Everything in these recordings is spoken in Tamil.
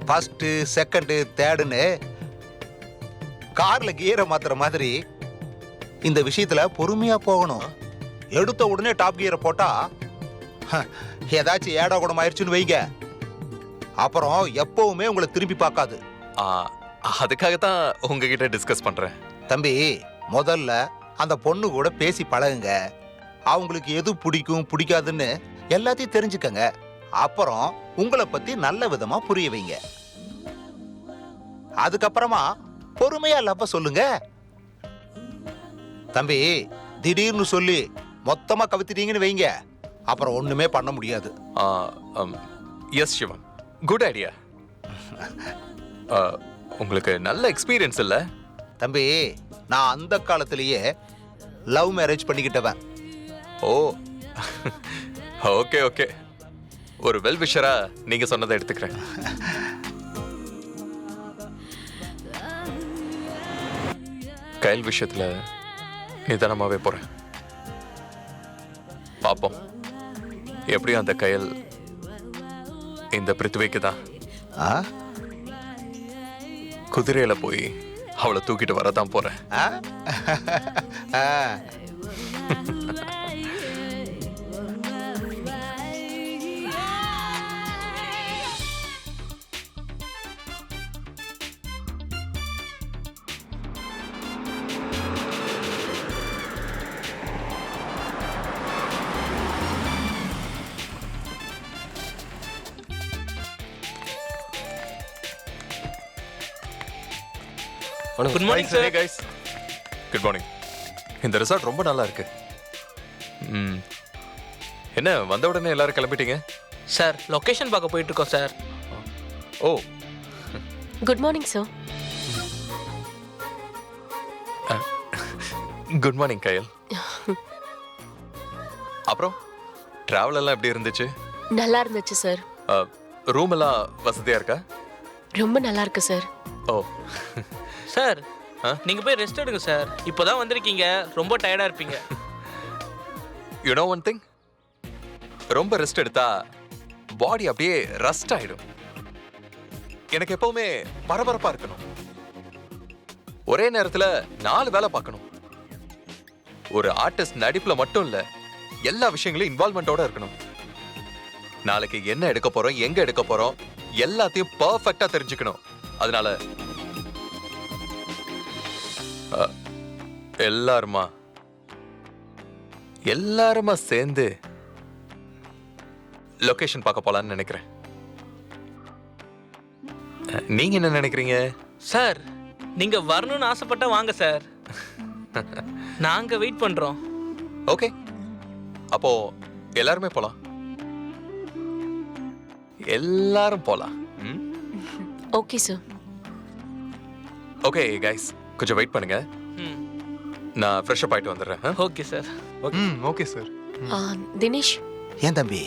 ஃபர்ஸ்ட் செகண்ட் தேர்டுன்னு கார்ல கியரை மாத்துற மாதிரி இந்த விஷயத்துல பொறுமையா போகணும். எடுத்த உடனே டாப் கியரை போட்டா ஏதாச்சும் ஏடா குடம் ஆயிடுச்சுன்னு வைங்க, அப்புறம் எப்பவுமே உங்களை திரும்பி பார்க்காது. அதுக்காகத்தான் உங்ககிட்ட டிஸ்கஸ் பண்றேன். தம்பி, முதல்ல அந்த பொண்ணு கூட பேசி பழகுங்க. அவங்களுக்கு எது பிடிக்கும் பிடிக்காதுன்னு எல்லாத்தையும் தெரிஞ்சுக்கங்க. அப்புறம் உங்களை பத்தி நல்ல விதமா புரிய வைங்க. அதுக்கப்புறமா பொறுமையா லவ்வ சொல்லுங்க. தம்பி, திடீர்னு சொல்லி மொத்தமா கவித்திட்டீங்கன்னு வைங்க, அப்புறம் ஒண்ணுமே பண்ண முடியாது. எஸ் சிவம், குட் ஐடியா. உங்களுக்கு நல்ல எக்ஸ்பீரியன்ஸ் இல்ல? தம்பி, நான் அந்த காலத்திலேயே லவ் மேரேஜ் பண்ணிக்கிட்டவன். ஓ, ஓகே ஓகே. ஒரு வெல் விஷரா நீங்க சொன்னதை எடுத்துக்கிறேன். கயல் விஷயத்துல நிதானமாவே போறேன். பாப்போம், எப்படியும் அந்த கயல் இந்த பிருத்திவிக்கு தான் குதிரையில போய் அவளை தூக்கிட்டு வரதான் போறேன். Good morning sir. Guys, good morning. இந்த ரிசார்ட் ரொம்ப நல்லா இருக்கு. என்ன வந்த உடனே எல்லாரும் கிளம்பிட்டீங்க? சார், லொகேஷன் பார்க்க போயிட்டு இருக்கோம் sir. Oh, good morning sir. Good morning Kayal. அப்புறம் டிராவல் எல்லாம் எப்படி இருந்துச்சு? நல்லா இருந்துச்சு சார். ரூம் எல்லாம் வசதியா இருக்கா? ரொம்ப நல்லா இருக்கு சார். ஓ சார், நீங்க போய் ரெஸ்ட் எடுங்க சார். இப்போதான் வந்திருக்கீங்க, ரொம்ப டயர்டா இருப்பீங்க. யூ நோ ஒன் திங், ரொம்ப ரெஸ்ட் எடுத்தா பாடி அப்படியே ரஸ்ட் ஆயிடும். எனக்கு எப்பவுமே பரபரப்பா இருக்கணும். ஒரே நேரத்துல 4 வேலை பார்க்கணும். ஒரு ஆர்டிஸ்ட் நடிப்புல மட்டும் இல்ல, எல்லா விஷயங்களும் இன்வால்வ்மெண்டோட இருக்கணும். நாளைக்கு என்ன எடுக்க போறோம், எங்க எடுக்க போறோம், எல்லாத்தையும் பர்ஃபெக்ட்டா தெரிஞ்சுக்கணும். அதனால எல்லாருமா சேர்ந்து லொகேஷன் பார்க்க போலான்னு நினைக்கிறேன். நீங்க என்ன நினைக்கிறீங்க? சார், நீங்க வரணும்னு ஆசைப்பட்டா வாங்க சார். நாங்க வெயிட் பண்றோம். ஓகே, அப்போ எல்லாருமே போலாம். எல்லாரும் போலாம். Okay sir. ஓகே கைஸ், கொஞ்சம் வெயிட் பண்ணுங்க. நான் ஃப்ரெஷ் அப் ஆயிட்டு வந்துடுறேன். Okay sir. Okay sir. Dinesh, ஏன் தம்பி,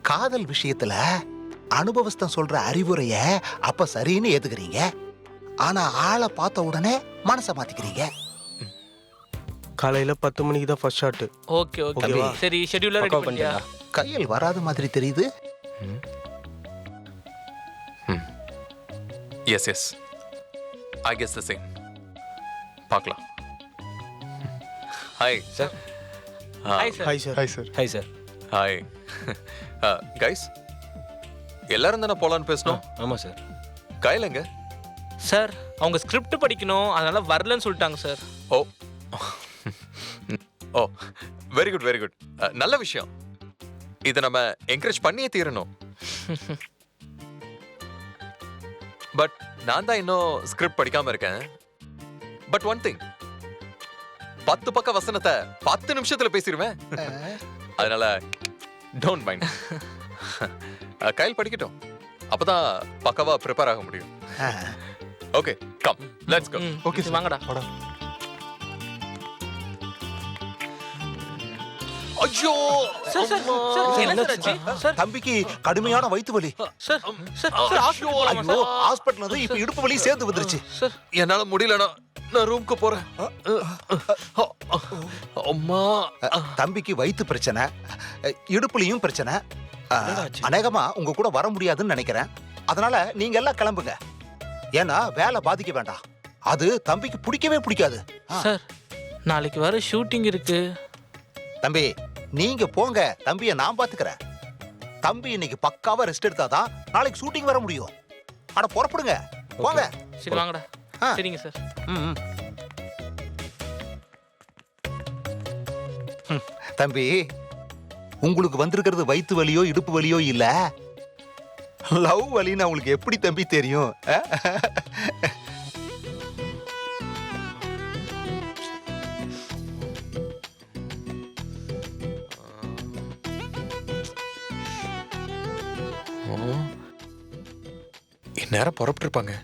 காதல் விஷயத்துல அனுபவஸ்தம் சொல்ற அறிவுரைய அப்ப சரின்னு ஏத்துக்கிறீங்க, ஆனா ஆளை பார்த்த உடனே மனசை மாத்திக்கிறீங்க. காலையில 10 மணிக்கு தான் ஃபர்ஸ்ட் ஷாட். Okay okay. சரி, ஷெட்யூலர் ரெடி பண்ணியா? கையில் வராத மாதிரி தெரியுது. Yes yes, I guess the same. பார்க்கலாம். Hi sir. Hi sir. Hi sir. Hi sir. Hi sir. Hi guys, எல்லாரும் தானே போலான்னு பேசணும்? ஆமா சார். கையிலங்க சார், அவங்க ஸ்கிரிப்ட் படிக்கணும், அதனால வரலன்னு சொல்லிட்டாங்க sir. Oh oh, very good very good. நல்ல விஷயம். இதை நம்ம என்கரேஜ் பண்ணியே தீரணும். பட் நான் தான் இன்னும் ஸ்கிரிப்ட் படிக்காம இருக்கேன். பட் ஒன் திங், 10 பக்க வசனத்தை 10 நிமிஷத்துல பேசிடுவேன். அதனால டோன்ட் மைண்ட். கையில் படிக்கட்டும், அப்பதான் பக்கவா ப்ரிப்பேர் ஆக முடியும். Okay, come let's go. Okay, வாங்கடா. ஐயோ சார் சார் சார், என்ன சார் ஆச்சு? சார் தம்பிக்கு கடுமையான வயிற்று வலி. சார் சார் சார், ஐயோ, ஹாஸ்பிடல்ல வந்து இப்ப இடுப்பு வலி சேர்ந்து வந்துருச்சு. சார், என்னால முடியலனா நான் ரூம்க்கு போறேன். அம்மா, தம்பிக்கு வயிற்று பிரச்சனை, இடுப்புலயும் பிரச்சனை. அநேகமா உங்க கூட வர முடியாதுன்னு நினைக்கிறேன். அதனால நீங்க எல்லாம் கிளம்புங்க. ஏன்னா வேலை பாதிக்க வேண்டாம். அது தம்பிக்கு பிடிக்கவே பிடிக்காது. சார் நாளைக்கு வர ஷூட்டிங் இருக்கு. தம்பி நீங்க போங்க, தம்பியை நான் பாத்துக்கிறேன். தம்பி இன்னைக்கு பக்காவா ரெஸ்ட் எடுத்தாதான் நாளைக்கு ஷூட்டிங் வர முடியும். ஆனா புறப்படுங்க, போங்க. சரி வாங்கடா. ஆ. சரிங்க சார். ம். தம்பி உங்களுக்கு வந்திருக்கிறது வயிற்று வலியோ இடுப்பு வலியோ இல்ல, லவ் வலின்னு உங்களுக்கு எப்படி தம்பி தெரியும்? இந்நேரம் புறப்பட்டு இருப்பாங்க.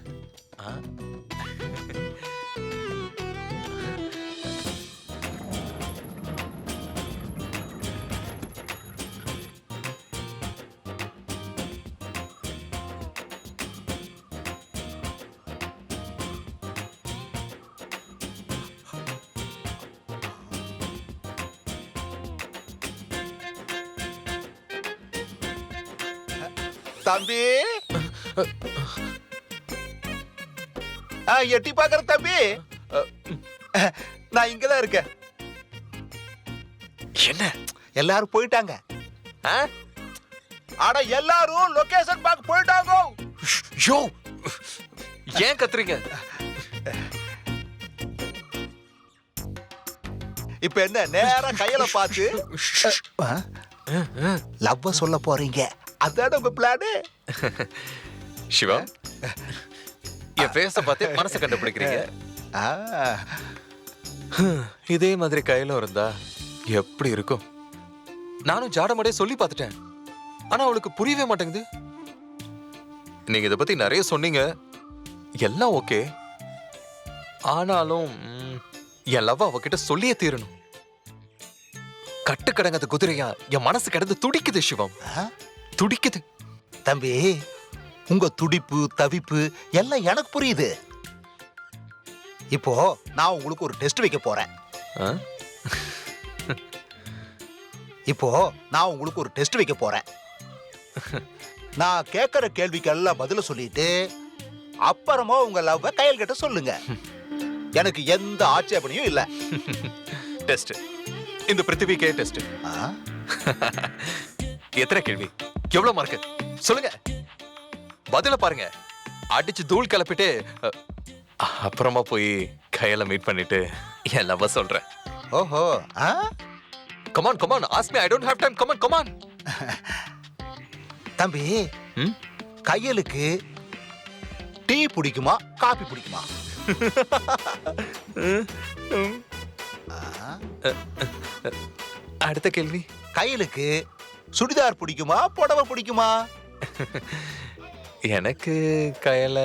தம்பி எட்டி பாக்குற தம்பி, நான் இங்கதான் இருக்கேன். என்ன எல்லாரும் போயிட்டாங்க. ஆ? ஆனா எல்லாரும் லொகேஷன் பார்க்க போயிட்டாங்க. யோ ஏன் கத்துறீங்க? இப்ப என்ன நேரா கையில பார்த்து லவ்வ சொல்ல போறீங்க, அதான் உங்க பிளானு? சிவா, என் ஃபேஸ பார்த்து மனசை கண்டுபிடிக்கிறீங்க. இதே மாதிரி கையில இருந்தா எப்படி இருக்கும்? நானும் ஜாடமடே சொல்லி பார்த்துட்டேன், ஆனா அவளுக்கு புரியவே மாட்டேங்குது. நீங்க இத பத்தி நிறைய சொன்னீங்க, எல்லாம் ஓகே. ஆனாலும் என் லவ் அவகிட்ட சொல்லியே தீரணும். கட்டு கடங்காத குதிரையா என் மனசு கிடந்து துடிக்குது சிவம், துடிக்குது. தம்பி உங்க துடிப்பு தவிப்பு எல்லாம் எனக்கு புரியுது. இப்போ நான் உங்களுக்கு ஒரு டெஸ்ட் வைக்க போறேன். ஆ? இப்போ நான் உங்களுக்கு ஒரு டெஸ்ட் வைக்க போறேன். நான் கேட்கிற கேள்விக்கு எல்லாம் பதில சொல்லிட்டு அப்புறமா உங்க லவ்வ கையில் கிட்ட சொல்லுங்க. எனக்கு எந்த ஆட்சேபனையும் இல்ல. டெஸ்ட் இந்த பிருத்திவிக்கே டெஸ்ட். எத்தனை கேள்வி, எவ்வளவு மார்க் சொல்லுங்க, பதில பாருங்க. அடிச்சு தூள் கிளப்பிட்டு அப்புறமா போய் கையில மீட் பண்ணிட்டு என் லவ்வ சொல்றேன். ஓஹோ. come on ask me, I don't have time. come on தம்பி கையலுக்கு டீ பிடிக்குமா காபி பிடிக்குமா? அடுத்த கேள்வி, கையலுக்கு சுடிதார் பிடிக்குமா புடவை பிடிக்குமா? எனக்கு கையில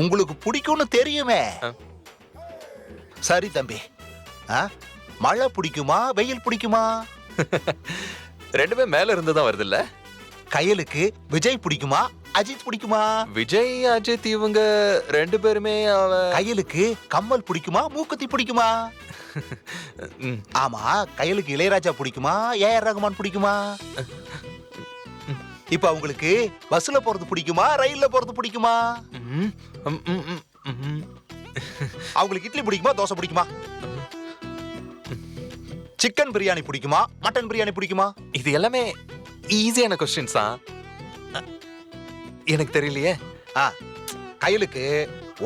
உங்களுக்கு பிடிக்கும்னு தெரியுமே. சரி தம்பி, மழை பிடிக்குமா வெயில் பிடிக்குமா? ரெண்டுமே மேல இருந்து தான் வருது இல்ல. கையலுக்கு விஜய் பிடிக்குமா அஜித் பிடிக்குமா? விஜய் அஜித் இவங்க ரெண்டு பேருமே கையலுக்கு கம்மல் பிடிக்குமா மூக்குத்தி பிடிக்குமா? ஆமா, கையலுக்கு இளையராஜா பிடிக்குமா ஏஆர் ரகுமான் பிடிக்குமா? இப்ப அவங்களுக்கு பஸ்ல போறது பிடிக்குமா ரயில்ல போறது பிடிக்குமா? அவங்களுக்கு இட்லி பிடிக்குமா தோசை பிடிக்குமா? சிக்கன் பிரியாணி பிடிக்குமா மட்டன் பிரியாணி பிடிக்குமா? இது எல்லாமே ஈஸியான கொஸ்டின்ஸா? எனக்கு தெரியலையே. கையலுக்கு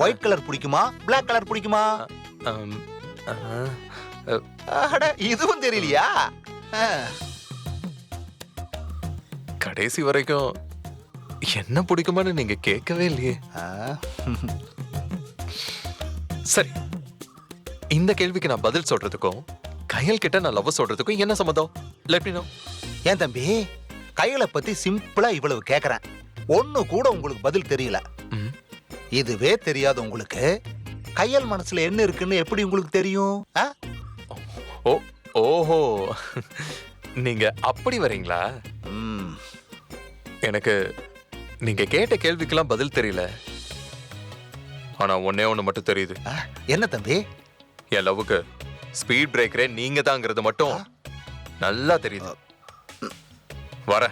ஒயிட் கலர் பிடிக்குமா பிளாக் கலர் பிடிக்குமா? இதுவும் தெரியலையா? கடைசி வரைக்கும் என்ன பிடிக்குமான்னு நீங்க கேட்கவே இல்லையே. சரி, இந்த கேள்விக்கு நான் பதில் சொல்றதுக்கும் கையல் கிட்ட நான் லவ் சொல்றதுக்கும் என்ன சம்மந்தம்? Let me know. ஏன் தம்பி கையலை பத்தி சிம்பிளா இவ்வளவு கேக்குறேன், ஒண்ணு கூட உங்களுக்கு பதில் தெரியல. இதுவே தெரியாத உங்களுக்கு கையல் மனசுல என்ன இருக்குன்னு எப்படி உங்களுக்கு தெரியும்? ஓஹோ, நீங்க அப்படி வரீங்களா? எனக்கு நீங்க கேட்ட கேள்விக்கெல்லாம் பதில் தெரியல, ஆனா ஒன்னே ஒண்ணு மட்டும் தெரியுது. என்ன தம்பி? என் லவ்வுக்கு ஸ்பீட் பிரேக்கரே நீங்க தாங்கிறது மட்டும் நல்லா தெரியுது. வர